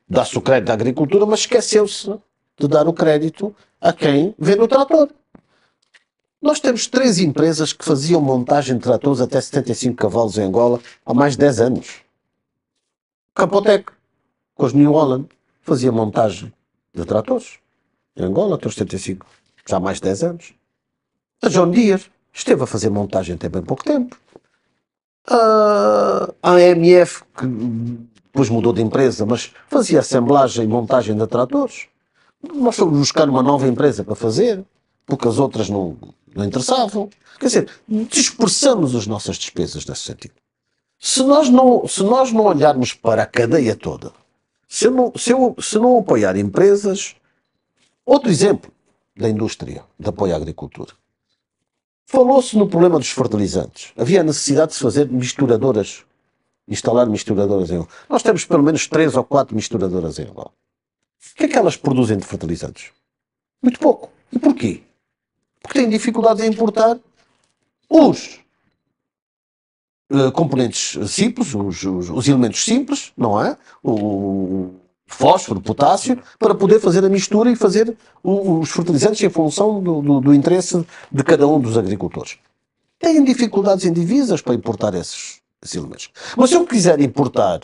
dá-se o crédito à agricultura, mas esqueceu-se de dar o crédito a quem vende o trator. Nós temos 3 empresas que faziam montagem de tratores até 75 cavalos em Angola há mais de 10 anos. Campotec, com os New Holland, fazia montagem de tratores em Angola até os 75, já há mais de 10 anos. A John Deere esteve a fazer montagem até bem pouco tempo. A AMF, que depois mudou de empresa, mas fazia assemblagem e montagem de tratores. Nós fomos buscar uma nova empresa para fazer, porque as outras não interessavam. Quer dizer, dispersamos as nossas despesas nesse sentido. Se nós não olharmos para a cadeia toda, se não apoiar empresas, outro exemplo da indústria de apoio à agricultura. Falou-se no problema dos fertilizantes. Havia a necessidade de se fazer misturadoras, instalar misturadoras em Angola. Nós temos pelo menos 3 ou 4 misturadoras em Angola. O que é que elas produzem de fertilizantes? Muito pouco. E porquê? Porque têm dificuldades em importar os componentes simples, os elementos simples, não é? O fósforo, potássio, para poder fazer a mistura e fazer os fertilizantes em função do interesse de cada um dos agricultores. Têm dificuldades em divisas para importar esses elementos. Mas se eu quiser importar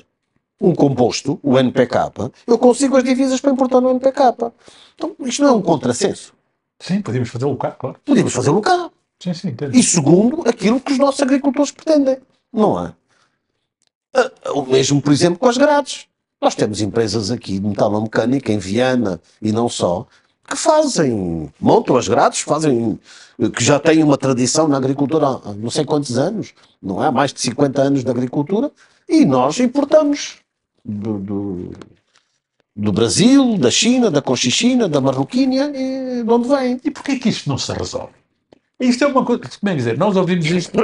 um composto, o NPK, eu consigo as divisas para importar no NPK. Então, isto não é um contrassenso. Sim, podíamos fazê-lo cá, claro. Podemos fazê-lo cá. Sim, sim, entendo. E segundo, aquilo que os nossos agricultores pretendem. Não é? O mesmo, por exemplo, com as grades. Nós temos empresas aqui de metalomecânica em Viana e não só, que montam as grades, que já têm uma tradição na agricultura há não sei quantos anos, não é? Há mais de 50 anos de agricultura, e nós importamos do Brasil, da China, da Conchichina, da Marroquínia, e de onde vem. E porquê que isto não se resolve? Isto é uma coisa, como é que dizer, nós ouvimos isto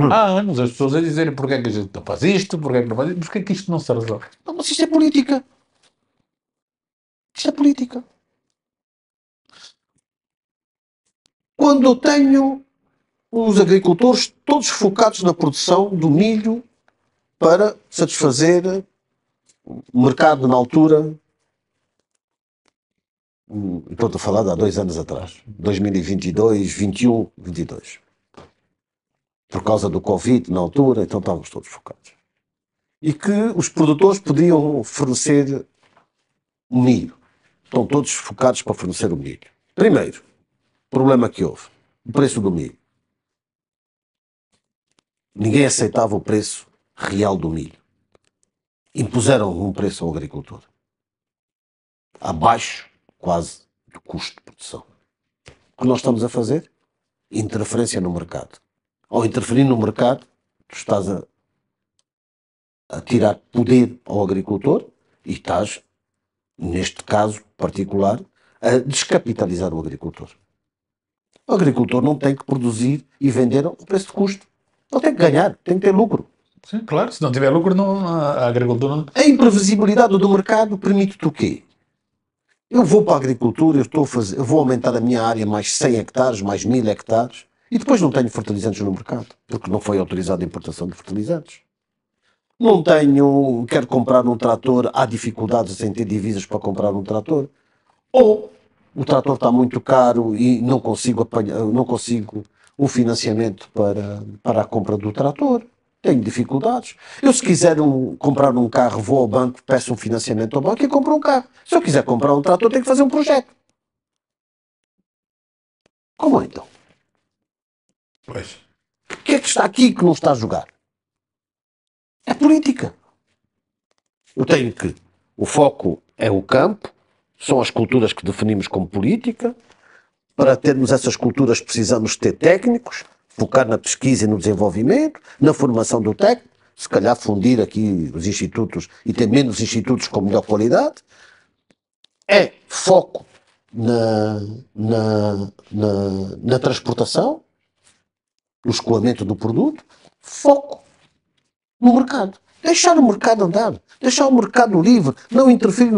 há anos, as pessoas a dizerem porque é que a gente não faz isto, porque é que não faz isto, porque é que isto não se resolve? Não, mas isto é política. Isto é política. Quando eu tenho os agricultores todos focados na produção do milho para satisfazer o mercado na altura, estou a falar de há 2 anos atrás, 2022, 21, 22. Por causa do Covid na altura, então estávamos todos focados. E que os produtores podiam fornecer o milho. Estão todos focados para fornecer o milho. Primeiro, problema que houve. o preço do milho. Ninguém aceitava o preço real do milho. Impuseram um preço ao agricultor. Abaixo, quase, do custo de produção. O que nós estamos a fazer? Interferência no mercado. Ao interferir no mercado, tu estás a tirar poder ao agricultor e estás, neste caso particular, a descapitalizar o agricultor. O agricultor não tem que produzir e vender ao preço de custo. Ele tem que ganhar, tem que ter lucro. Sim, claro, se não tiver lucro, não, a agricultura não. A imprevisibilidade do mercado permite-te o quê? Eu vou para a agricultura, eu vou aumentar a minha área mais 100 hectares, mais 1000 hectares, e depois não tenho fertilizantes no mercado, porque não foi autorizada a importação de fertilizantes. Não tenho, quero comprar um trator, há dificuldades em ter divisas para comprar um trator. Ou o trator está muito caro e não consigo o financiamento para a compra do trator. Tenho dificuldades. Eu, se quiser comprar um carro, vou ao banco, peço um financiamento ao banco e compro um carro. Se eu quiser comprar um trator, tenho que fazer um projeto. Como é então? Pois. O que é que está aqui que não está a jogar? É política. Eu tenho que. O foco é o campo, são as culturas que definimos como política. Para termos essas culturas precisamos ter técnicos, focar na pesquisa e no desenvolvimento, na formação do técnico, se calhar fundir aqui os institutos e ter menos institutos com melhor qualidade. É foco na transportação, no escoamento do produto, foco no mercado. Deixar o mercado andar, deixar o mercado livre, não interferir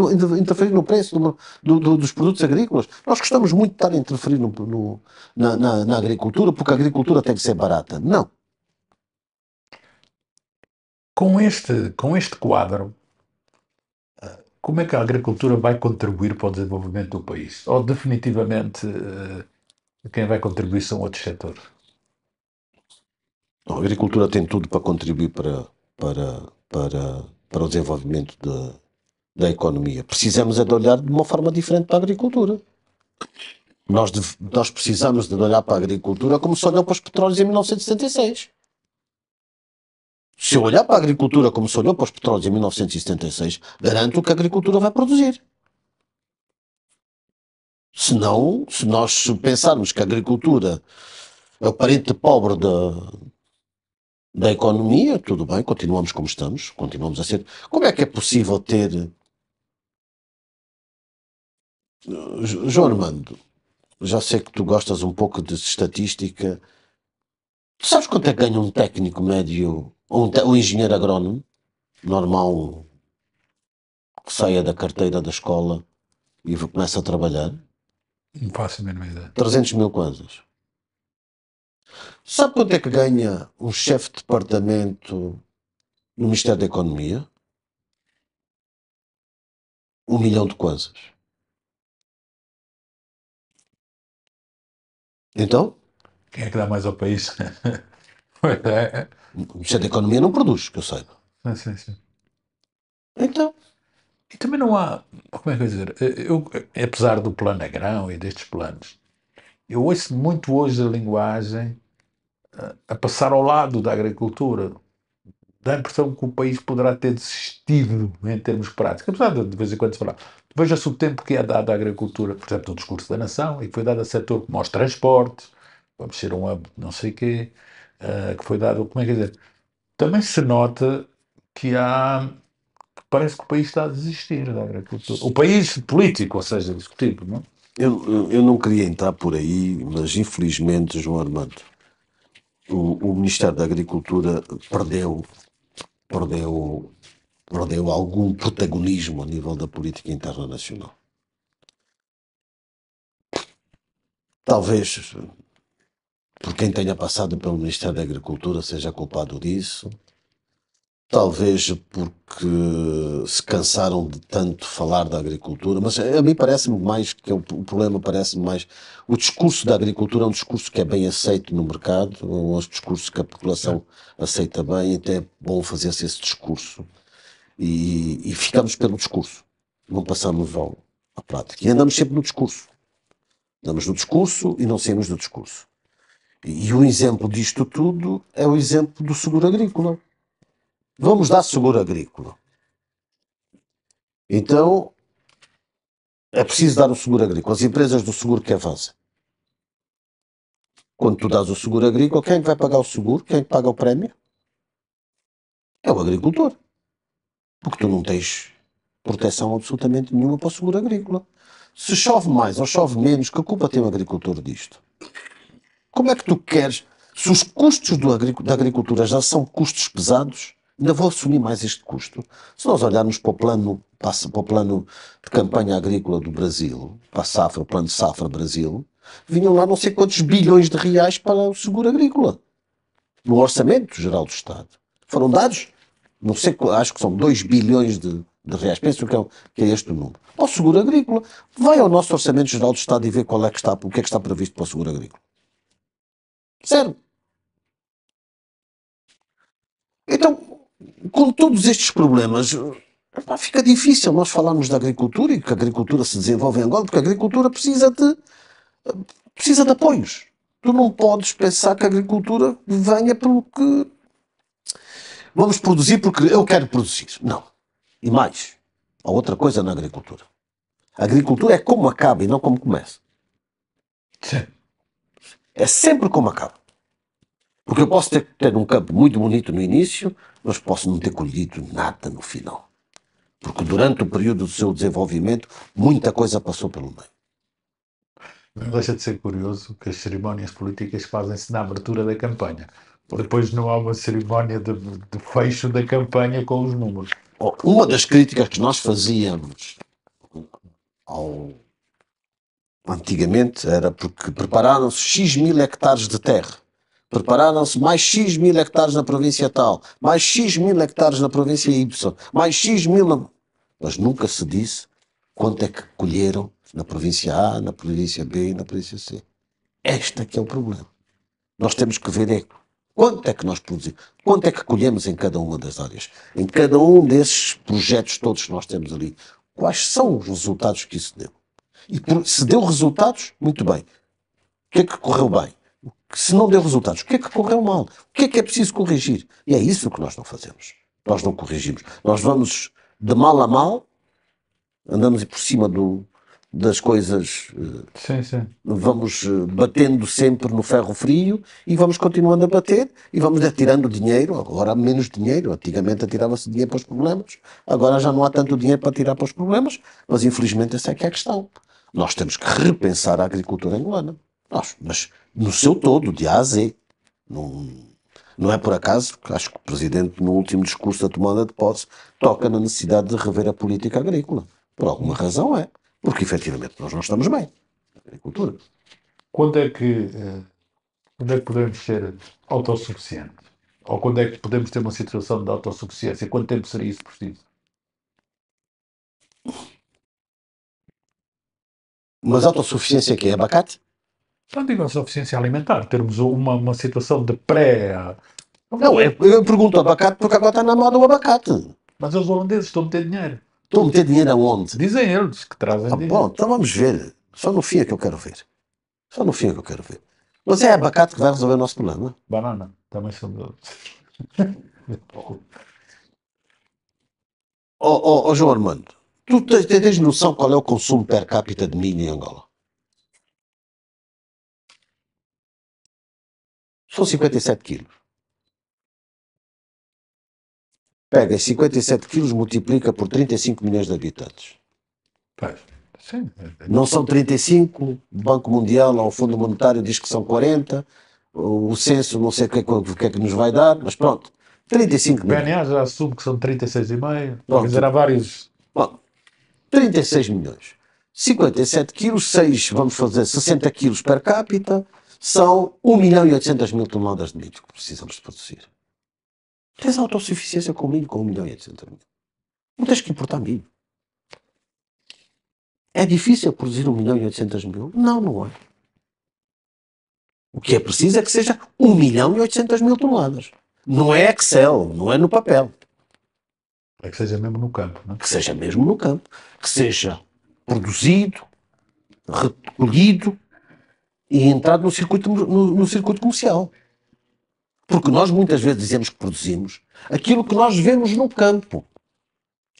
no preço dos produtos agrícolas. Nós gostamos muito de estar a interferir na agricultura, porque a agricultura tem que ser barata. Não. Com este quadro, como é que a agricultura vai contribuir para o desenvolvimento do país? Ou definitivamente quem vai contribuir são outros setores? A agricultura tem tudo para contribuir para o desenvolvimento da economia. Precisamos é de olhar de uma forma diferente para a agricultura. Nós precisamos de olhar para a agricultura como se olhou para os petróleos em 1976. Se eu olhar para a agricultura como se olhou para os petróleos em 1976, garanto que a agricultura vai produzir. Senão, se nós pensarmos que a agricultura é o parente pobre da economia, tudo bem, continuamos como estamos, continuamos a ser. Como é que é possível ter. João Armando, já sei que tu gostas um pouco de estatística. Tu sabes quanto é que ganha um técnico médio ou um engenheiro agrónomo normal que saia da carteira da escola e começa a trabalhar? Não faço a mínima ideia. 300 mil kwanzas. Sabe quanto é que ganha um chefe de departamento no Ministério da Economia? 1 milhão de kwanzas. Então, Quem é que dá mais ao país? Pois é. o Ministério da Economia não produz, que eu saiba. Sim, sim. Então, E também não há, como é que eu ia dizer, apesar do plano agrão e destes planos, eu ouço muito hoje a linguagem a passar ao lado da agricultura. Dá a impressão que o país poderá ter desistido em termos práticos, apesar de vez em quando se falar. Veja-se o tempo que é dado à agricultura, por exemplo, no discurso da nação, e que foi dado a setor como aos transportes, vamos ser um hub, não sei o quê, que foi dado, como é que é dizer, também se nota que parece que o país está a desistir da agricultura. O país político, ou seja, discutido, não é? eu não queria entrar por aí, mas infelizmente, João Armando, o Ministério da Agricultura perdeu, perdeu algum protagonismo a nível da política interna nacional. Talvez por quem tenha passado pelo Ministério da Agricultura seja culpado disso. Talvez porque se cansaram de tanto falar da agricultura, mas a mim parece-me mais que o problema parece-me mais o discurso da agricultura é um discurso que é bem aceito no mercado, é um discurso que a população aceita bem, até é bom fazer-se esse discurso e ficamos pelo discurso, não passamos à prática e andamos sempre no discurso. Andamos no discurso e não saímos do discurso. E o exemplo disto tudo é o exemplo do seguro agrícola. Vamos dar seguro agrícola. Então, é preciso dar o seguro agrícola. As empresas do seguro que avançam. Quando tu dás o seguro agrícola, quem é que vai pagar o seguro? Quem é que paga o prémio? É o agricultor. Porque tu não tens proteção absolutamente nenhuma para o seguro agrícola. Se chove mais ou chove menos, que culpa tem o agricultor disto? Como é que tu queres? Se os custos da agricultura já são custos pesados, ainda vou assumir mais este custo. Se nós olharmos para o plano de campanha agrícola do Brasil, para a safra, o plano de safra Brasil, vinham lá não sei quantos bilhões de reais para o seguro agrícola, no Orçamento Geral do Estado. Foram dados, não sei, acho que são 2 bilhões de reais, penso que é este o número. Para o seguro agrícola, vai ao nosso Orçamento Geral do Estado e vê qual é que está, o que é que está previsto para o seguro agrícola. Zero. Então, com todos estes problemas, fica difícil nós falarmos da agricultura e que a agricultura se desenvolve em Angola, porque a agricultura precisa de apoios. Tu não podes pensar que a agricultura venha pelo que vamos produzir porque eu quero produzir. Não. E mais, há outra coisa na agricultura. A agricultura é como acaba e não como começa. Sim. É sempre como acaba. Porque eu posso ter um campo muito bonito no início, mas posso não ter colhido nada no final. Porque durante o período do seu desenvolvimento, muita coisa passou pelo meio. Não deixa de ser curioso que as cerimónias políticas fazem-se na abertura da campanha. Depois não há uma cerimónia de fecho da campanha com os números. Uma das críticas que nós fazíamos ao... antigamente era porque prepararam-se X mil hectares de terra. Prepararam-se mais X mil hectares na província tal, mais X mil hectares na província Y, mais X mil... Mas nunca se disse quanto é que colheram na província A, na província B e na província C. Este é que é o problema. Nós temos que ver quanto é que nós produzimos, quanto é que colhemos em cada uma das áreas, em cada um desses projetos todos que nós temos ali. Quais são os resultados que isso deu? E se deu resultados, muito bem. O que é que correu bem? Se não deu resultados, o que é que correu mal? O que é preciso corrigir? E é isso que nós não fazemos. Nós não corrigimos. Nós vamos de mal a mal, andamos por cima das coisas, Sim, sim. vamos batendo sempre no ferro frio e vamos continuando a bater e vamos atirando dinheiro. Agora há menos dinheiro. Antigamente atirava-se dinheiro para os problemas. Agora já não há tanto dinheiro para tirar para os problemas, mas infelizmente essa é que é a questão. Nós temos que repensar a agricultura angolana. Mas no seu todo, de A a Z. Não, não é por acaso que acho que o Presidente, no último discurso da tomada de posse, toca na necessidade de rever a política agrícola. Por alguma razão é. Porque, efetivamente, nós não estamos bem na agricultura. Quando é que, quando é que podemos ser autossuficientes? Ou quando é que podemos ter uma situação de autossuficiência? Quanto tempo seria isso preciso? Mas autossuficiência que é abacate? Não digo autossuficiência alimentar, termos uma situação de pré. Não, eu pergunto abacate porque agora está na moda o abacate. Mas os holandeses estão a meter dinheiro. Estou a meter dinheiro aonde? Dizem eles que trazem dinheiro. Bom, então vamos ver. Só no fim é que eu quero ver. Só no fim é que eu quero ver. Mas é abacate que vai resolver o nosso problema. Banana, também são deles. João Armando, tu tens noção qual é o consumo per capita de milho em Angola? São 57 quilos. Pega 57 quilos, multiplica por 35 milhões de habitantes. Pois, sim. Não são 35, o Banco Mundial ou o Fundo Monetário diz que são 40, o censo não sei o que é que nos vai dar, mas pronto, 35 O milhões. PNA já assume que são 36,5. Quer Pronto. dizer, há vários. Bom, 36 milhões. 57 quilos, 6, vamos fazer 60 quilos per capita, são 1 milhão e 800 mil toneladas de milho que precisamos de produzir. Tens autossuficiência com milho com 1 milhão e 800 mil. Não tens que importar milho. É difícil produzir 1 milhão e 800 mil? Não, não é. O que é preciso é que seja 1 milhão e 800 mil toneladas. Não é Excel, não é no papel. É que seja mesmo no campo, não é? Que seja mesmo no campo. Que seja produzido, recolhido e entrar no circuito comercial. Porque nós muitas vezes dizemos que produzimos aquilo que nós vemos no campo.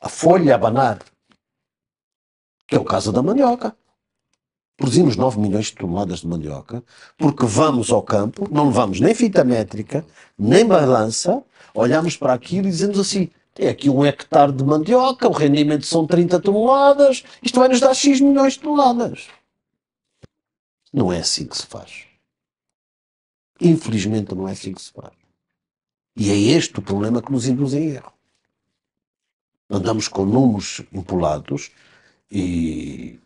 A folha a abanar. Que é o caso da mandioca. Produzimos 9 milhões de toneladas de mandioca porque vamos ao campo, não levamos nem fita métrica, nem balança, olhamos para aquilo e dizemos assim, tem aqui 1 hectare de mandioca, o rendimento são 30 toneladas, isto vai nos dar X milhões de toneladas. Não é assim que se faz. Infelizmente não é assim que se faz. E é este o problema que nos induz em erro. Andamos com números empolados e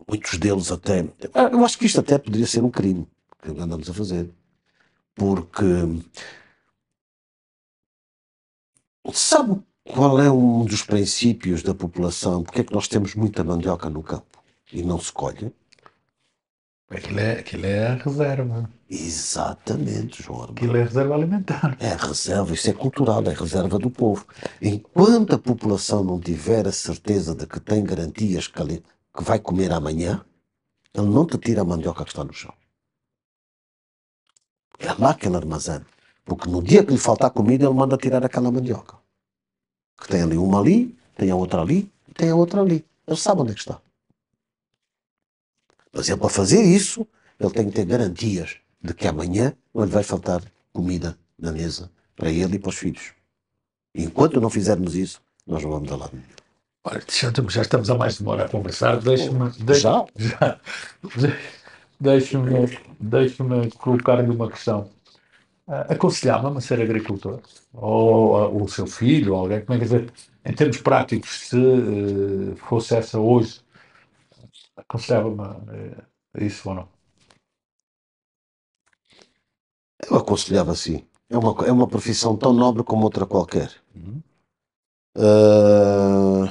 muitos deles até... Eu acho que isto até poderia ser um crime que andamos a fazer. Porque sabe qual é um dos princípios da população? Porque é que nós temos muita mandioca no campo e não se colhe? Aquilo é a reserva. Exatamente, João Armando. Aquilo é a reserva alimentar. É a reserva, isso é cultural, é a reserva do povo. Enquanto a população não tiver a certeza de que tem garantias que vai comer amanhã, ele não te tira a mandioca que está no chão. É lá que ele armazena. Porque no dia que lhe faltar comida, ele manda tirar aquela mandioca. Que tem ali uma ali, tem a outra ali, e tem a outra ali. Ele sabe onde é que está. Mas ele, para fazer isso, ele tem que ter garantias de que amanhã não lhe vai faltar comida na mesa para ele e para os filhos. E enquanto não fizermos isso, nós não vamos a lado nenhum. Olha, já estamos há mais de uma hora a conversar. Já? Deixe-me colocar-lhe uma questão. Aconselhava-me a ser agricultor? Ou o seu filho, ou alguém? Como é que dizer? Em termos práticos, se fosse essa hoje, aconselhava-me a isso ou não? Eu aconselhava assim. É uma profissão tão nobre como outra qualquer. Uh,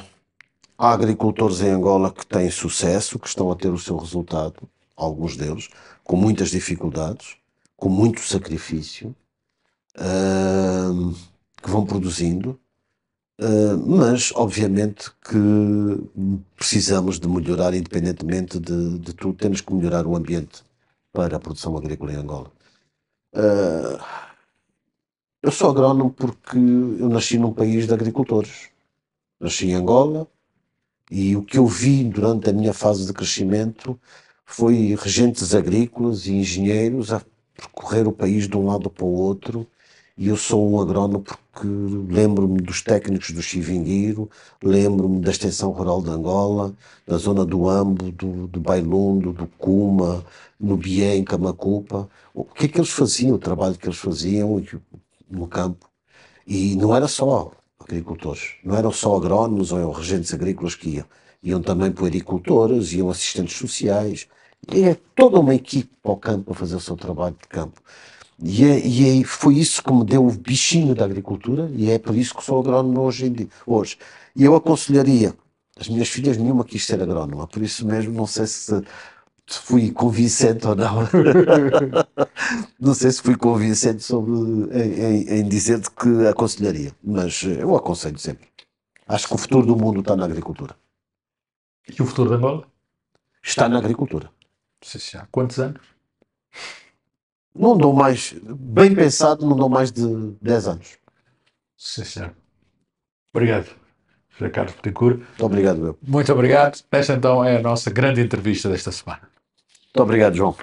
há agricultores em Angola que têm sucesso, que estão a ter o seu resultado, alguns deles, com muitas dificuldades, com muito sacrifício, que vão produzindo, mas obviamente que precisamos de melhorar, independentemente de tudo, temos que melhorar o ambiente para a produção agrícola em Angola. Eu sou agrónomo porque eu nasci num país de agricultores. Nasci em Angola e o que eu vi durante a minha fase de crescimento foi regentes agrícolas e engenheiros a percorrer o país de um lado para o outro. E eu sou um agrónomo porque lembro-me dos técnicos do Chivinguiro, lembro-me da extensão rural de Angola, da zona do Ambo, do Bailundo, do Cuma, no Bié, em Camacupa. O que é que eles faziam, o trabalho que eles faziam no campo. E não era só agricultores, não eram só agrónomos ou regentes agrícolas que iam. Iam também puericultores, iam assistentes sociais. E é toda uma equipe para o campo a fazer o seu trabalho de campo. Foi isso que me deu o bichinho da agricultura e é por isso que sou agrónomo hoje. E eu aconselharia, as minhas filhas nenhuma quis ser agrónoma, por isso mesmo não sei se fui convincente ou não. Não sei se fui convincente em dizer-te que aconselharia, mas eu aconselho sempre. Acho que o futuro do mundo está na agricultura. E o futuro de Angola? Está na agricultura. Há quantos anos? Não dou mais, bem pensado, não dou mais de 10 anos. Sim, senhor. Obrigado, José Carlos Betancourt. Muito obrigado, meu. Muito obrigado. Esta então é a nossa grande entrevista desta semana. Muito obrigado, João.